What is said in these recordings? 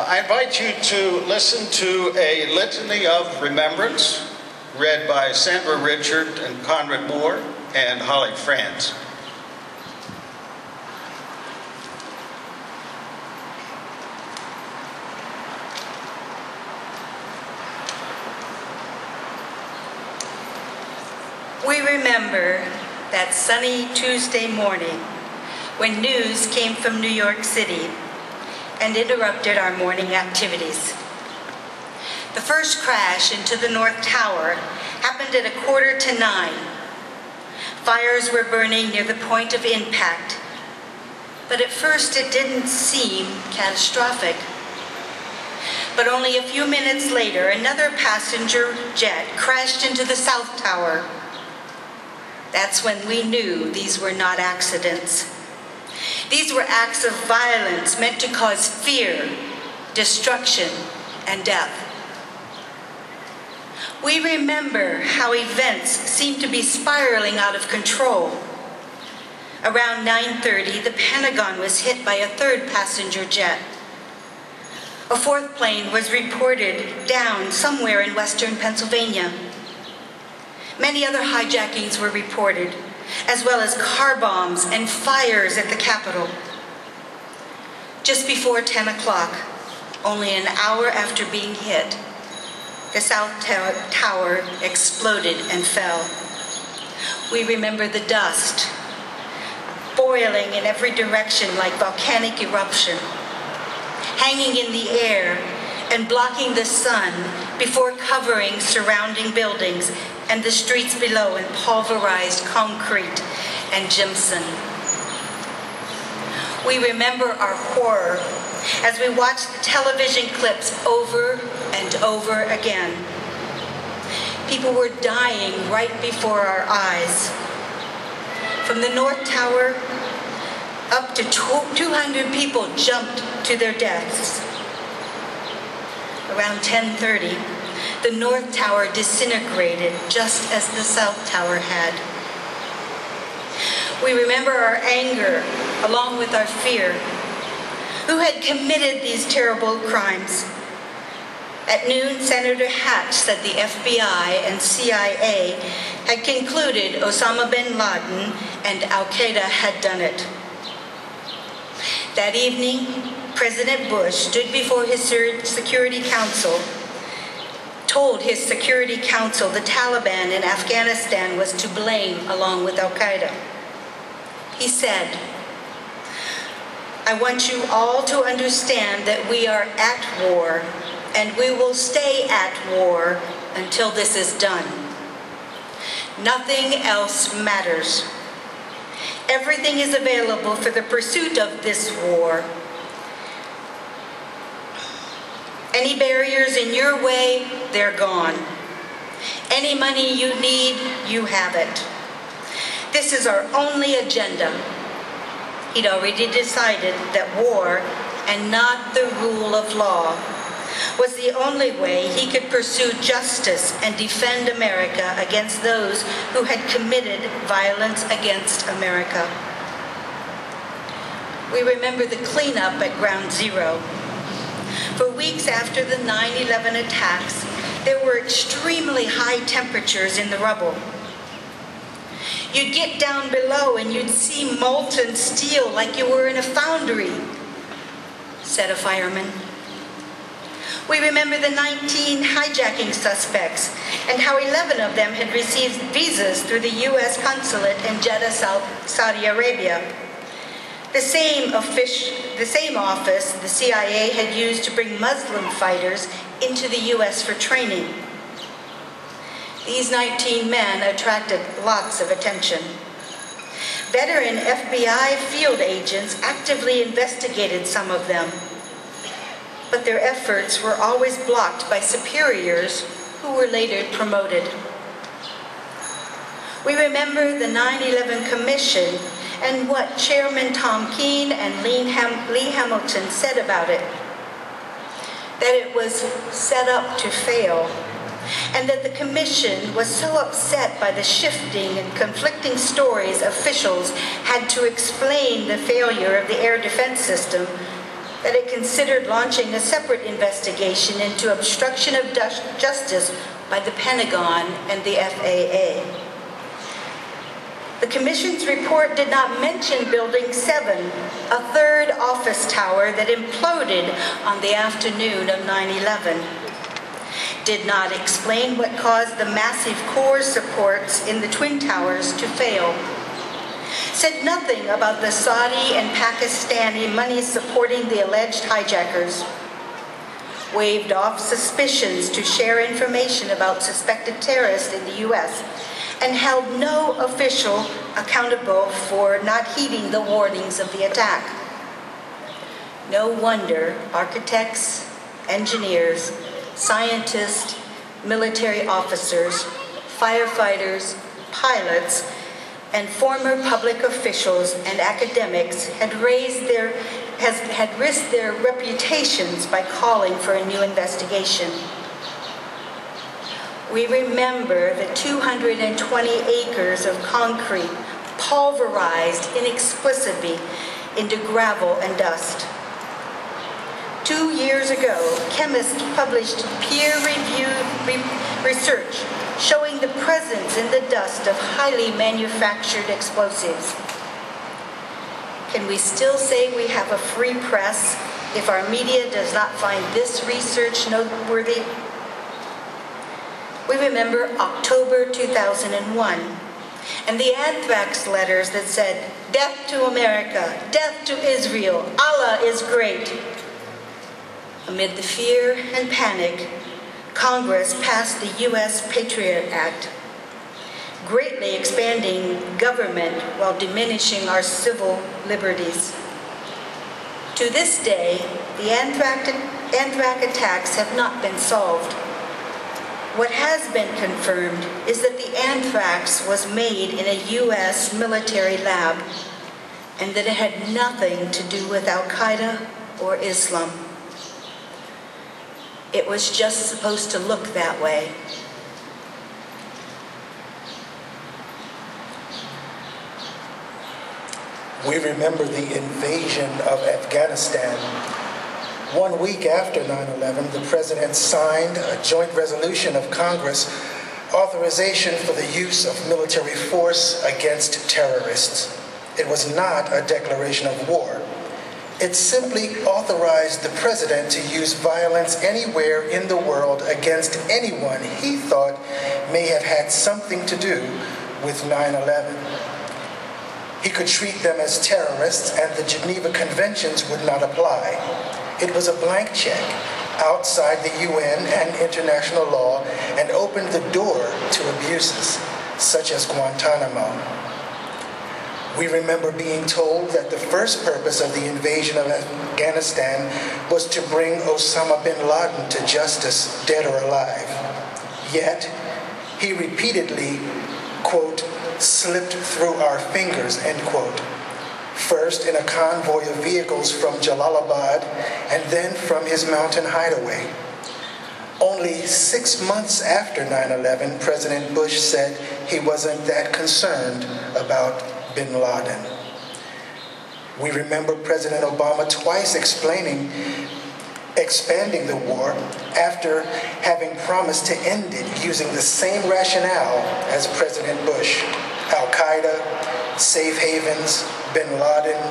I invite you to listen to a Litany of Remembrance read by Sandra Richard and Conrad and Holly Frantz. We remember that sunny Tuesday morning when news came from New York City and interrupted our morning activities. The first crash into the North Tower happened at 8:45. Fires were burning near the point of impact, but at first it didn't seem catastrophic. But only a few minutes later, another passenger jet crashed into the South Tower. That's when we knew these were not accidents. These were acts of violence meant to cause fear, destruction, and death. We remember how events seemed to be spiraling out of control. Around 9:30, the Pentagon was hit by a third passenger jet. A fourth plane was reported down somewhere in western Pennsylvania. Many other hijackings were reported, as well as car bombs and fires at the Capitol. Just before 10 o'clock, only an hour after being hit, the South Tower exploded and fell. We remember the dust, boiling in every direction like volcanic eruption, hanging in the air and blocking the sun before covering surrounding buildings and the streets below in pulverized concrete and gypsum. We remember our horror as we watched the television clips over and over again. People were dying right before our eyes. From the North Tower, up to 200 people jumped to their deaths. Around 10:30, the North Tower disintegrated just as the South Tower had. We remember our anger along with our fear. Who had committed these terrible crimes? At noon, Senator Hatch said the FBI and CIA had concluded Osama bin Laden and Al-Qaeda had done it. That evening, President Bush stood before his Security Council, told his Security Council the Taliban in Afghanistan was to blame along with Al-Qaeda. He said, "I want you all to understand that we are at war, and we will stay at war until this is done. Nothing else matters. Everything is available for the pursuit of this war. Any barriers in your way, they're gone. Any money you need, you have it. This is our only agenda." He'd already decided that war, and not the rule of law, was the only way he could pursue justice and defend America against those who had committed violence against America. We remember the cleanup at Ground Zero. For weeks after the 9/11 attacks, there were extremely high temperatures in the rubble. You'd get down below and you'd see molten steel like you were in a foundry, said a fireman. We remember the 19 hijacking suspects and how 11 of them had received visas through the U.S. consulate in Jeddah, Saudi Arabia. The same office the CIA had used to bring Muslim fighters into the U.S. for training. These 19 men attracted lots of attention. Veteran FBI field agents actively investigated some of them, but their efforts were always blocked by superiors who were later promoted. We remember the 9/11 Commission and what Chairman Tom Keene and Lee Hamilton said about it. That it was set up to fail, and that the Commission was so upset by the shifting and conflicting stories officials had to explain the failure of the air defense system that it considered launching a separate investigation into obstruction of justice by the Pentagon and the FAA. The Commission's report did not mention Building 7, a third office tower that imploded on the afternoon of 9/11. Did not explain what caused the massive core supports in the Twin Towers to fail. Said nothing about the Saudi and Pakistani money supporting the alleged hijackers. Waved off suspicions to share information about suspected terrorists in the U.S. and held no official accountable for not heeding the warnings of the attack. No wonder architects, engineers, scientists, military officers, firefighters, pilots, and former public officials and academics had risked their reputations by calling for a new investigation. We remember the 220 acres of concrete pulverized inexplicably into gravel and dust. 2 years ago, chemists published peer-reviewed research showing the presence in the dust of highly manufactured explosives. Can we still say we have a free press if our media does not find this research noteworthy? We remember October 2001 and the anthrax letters that said, "Death to America, death to Israel, Allah is great." Amid the fear and panic, Congress passed the U.S. Patriot Act, greatly expanding government while diminishing our civil liberties. To this day, the anthrax attacks have not been solved. What has been confirmed is that the anthrax was made in a U.S. military lab and that it had nothing to do with Al-Qaeda or Islam. It was just supposed to look that way. We remember the invasion of Afghanistan. 1 week after 9/11, the President signed a joint resolution of Congress, authorization for the use of military force against terrorists. It was not a declaration of war. It simply authorized the President to use violence anywhere in the world against anyone he thought may have had something to do with 9/11. He could treat them as terrorists and the Geneva Conventions would not apply. It was a blank check outside the UN and international law and opened the door to abuses such as Guantanamo. We remember being told that the first purpose of the invasion of Afghanistan was to bring Osama bin Laden to justice, dead or alive. Yet, he repeatedly, quote, slipped through our fingers, end quote. First in a convoy of vehicles from Jalalabad and then from his mountain hideaway. Only 6 months after 9/11, President Bush said he wasn't that concerned about bin Laden. We remember President Obama twice expanding the war after having promised to end it using the same rationale as President Bush: Al-Qaeda, safe havens, bin Laden,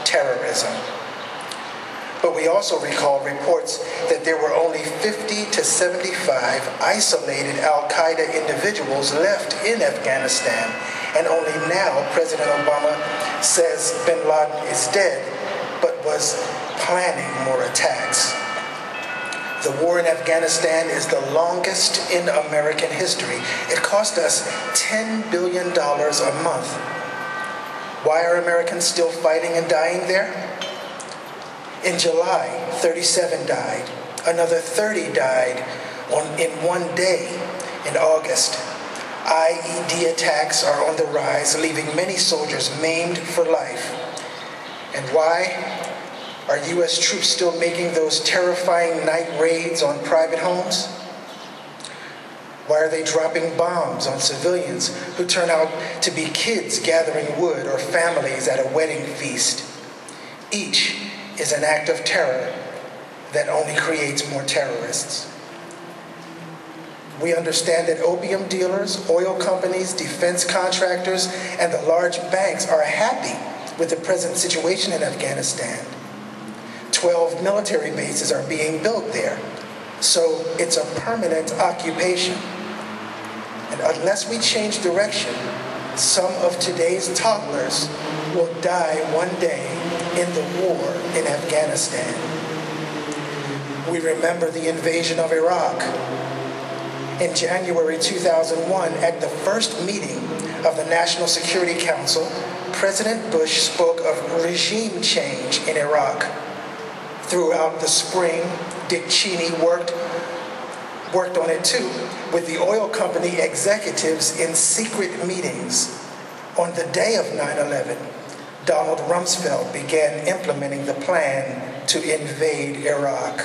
terrorism. But we also recall reports that there were only 50 to 75 isolated Al-Qaeda individuals left in Afghanistan, and only now President Obama says bin Laden is dead, but was planning more attacks. The war in Afghanistan is the longest in American history. It cost us $10 billion a month. Why are Americans still fighting and dying there? In July, 37 died. Another 30 died in one day in August. IED attacks are on the rise, leaving many soldiers maimed for life. And why are U.S. troops still making those terrifying night raids on private homes? Why are they dropping bombs on civilians who turn out to be kids gathering wood or families at a wedding feast? Each is an act of terror that only creates more terrorists. We understand that opium dealers, oil companies, defense contractors, and the large banks are happy with the present situation in Afghanistan. 12 military bases are being built there, so it's a permanent occupation. And unless we change direction, some of today's toddlers will die one day in the war in Afghanistan. We remember the invasion of Iraq. In January 2001, at the first meeting of the National Security Council, President Bush spoke of regime change in Iraq. Throughout the spring, Dick Cheney worked on it too, with the oil company executives in secret meetings. On the day of 9/11, Donald Rumsfeld began implementing the plan to invade Iraq.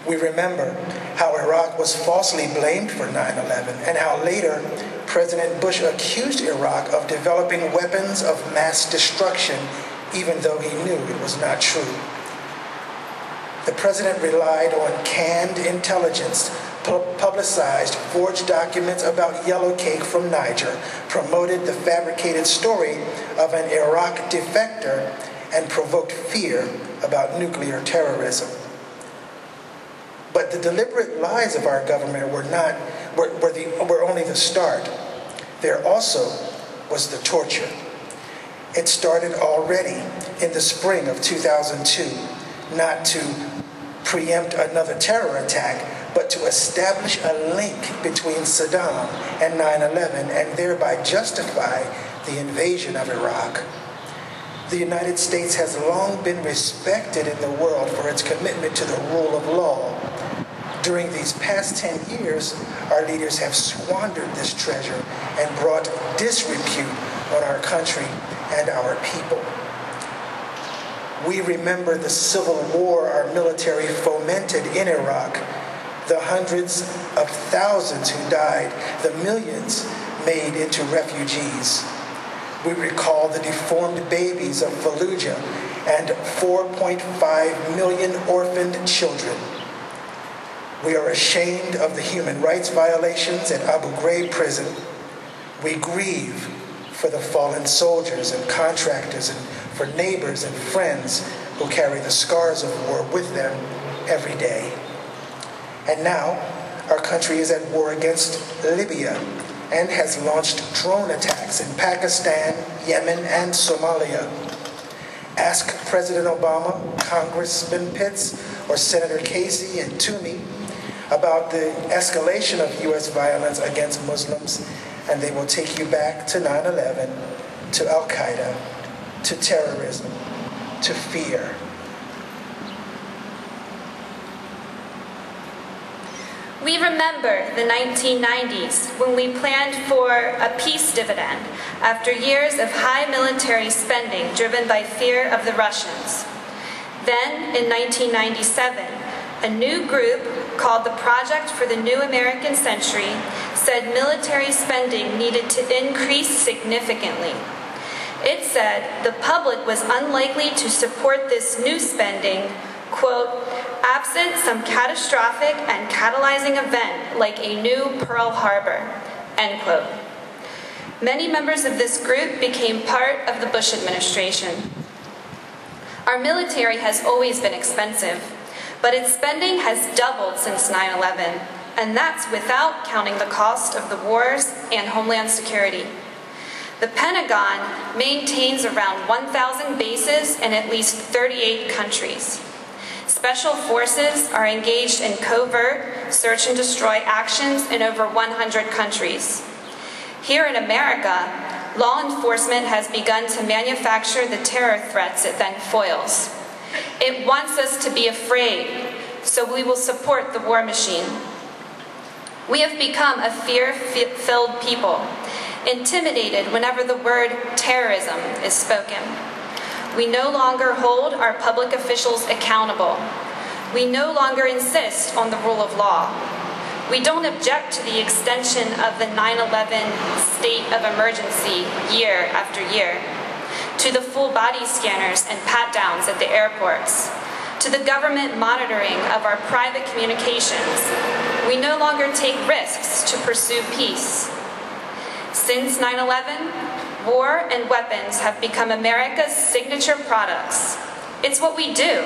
We remember how Iraq was falsely blamed for 9/11 and how later President Bush accused Iraq of developing weapons of mass destruction, even though he knew it was not true. The president relied on canned intelligence, publicized forged documents about yellow cake from Niger, promoted the fabricated story of an Iraq defector, and provoked fear about nuclear terrorism. But the deliberate lies of our government were only the start. There also was the torture. It started already in the spring of 2002, not to preempt another terror attack, but to establish a link between Saddam and 9/11 and thereby justify the invasion of Iraq. The United States has long been respected in the world for its commitment to the rule of law. During these past 10 years, our leaders have squandered this treasure and brought disrepute on our country and our people. We remember the civil war our military fomented in Iraq, the hundreds of thousands who died, the millions made into refugees. We recall the deformed babies of Fallujah and 4.5 million orphaned children. We are ashamed of the human rights violations at Abu Ghraib prison. We grieve for the fallen soldiers and contractors and for neighbors and friends who carry the scars of war with them every day. And now, our country is at war against Libya and has launched drone attacks in Pakistan, Yemen, and Somalia. Ask President Obama, Congressman Pitts, or Senator Casey and Toomey about the escalation of U.S. violence against Muslims, and they will take you back to 9/11, to Al-Qaeda, to terrorism, to fear. We remember the 1990s when we planned for a peace dividend after years of high military spending driven by fear of the Russians. Then, in 1997, a new group called the Project for the New American Century said military spending needed to increase significantly. It said the public was unlikely to support this new spending, quote, absent some catastrophic and catalyzing event like a new Pearl Harbor, end quote. Many members of this group became part of the Bush administration. Our military has always been expensive, but its spending has doubled since 9/11, and that's without counting the cost of the wars and homeland security. The Pentagon maintains around 1,000 bases in at least 38 countries. Special forces are engaged in covert search and destroy actions in over 100 countries. Here in America, law enforcement has begun to manufacture the terror threats it then foils. It wants us to be afraid, so we will support the war machine. We have become a fear-filled people, intimidated whenever the word terrorism is spoken. We no longer hold our public officials accountable. We no longer insist on the rule of law. We don't object to the extension of the 9/11 state of emergency year after year. to the full body scanners and pat-downs at the airports, to the government monitoring of our private communications, we no longer take risks to pursue peace. Since 9/11, war and weapons have become America's signature products. It's what we do.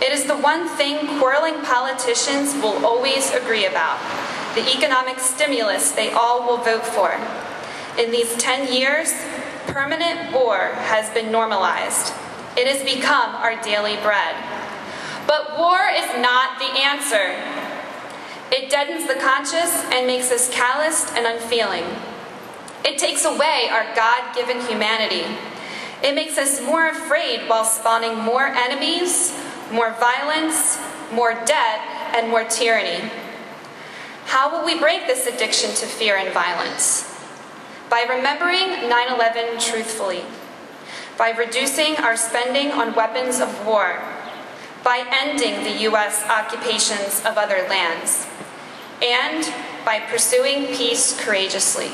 It is the one thing quarreling politicians will always agree about, the economic stimulus they all will vote for. In these 10 years, permanent war has been normalized. It has become our daily bread. But war is not the answer. It deadens the conscience and makes us calloused and unfeeling. It takes away our God-given humanity. It makes us more afraid while spawning more enemies, more violence, more debt, and more tyranny. How will we break this addiction to fear and violence? By remembering 9/11 truthfully, by reducing our spending on weapons of war, by ending the U.S. occupations of other lands, and by pursuing peace courageously.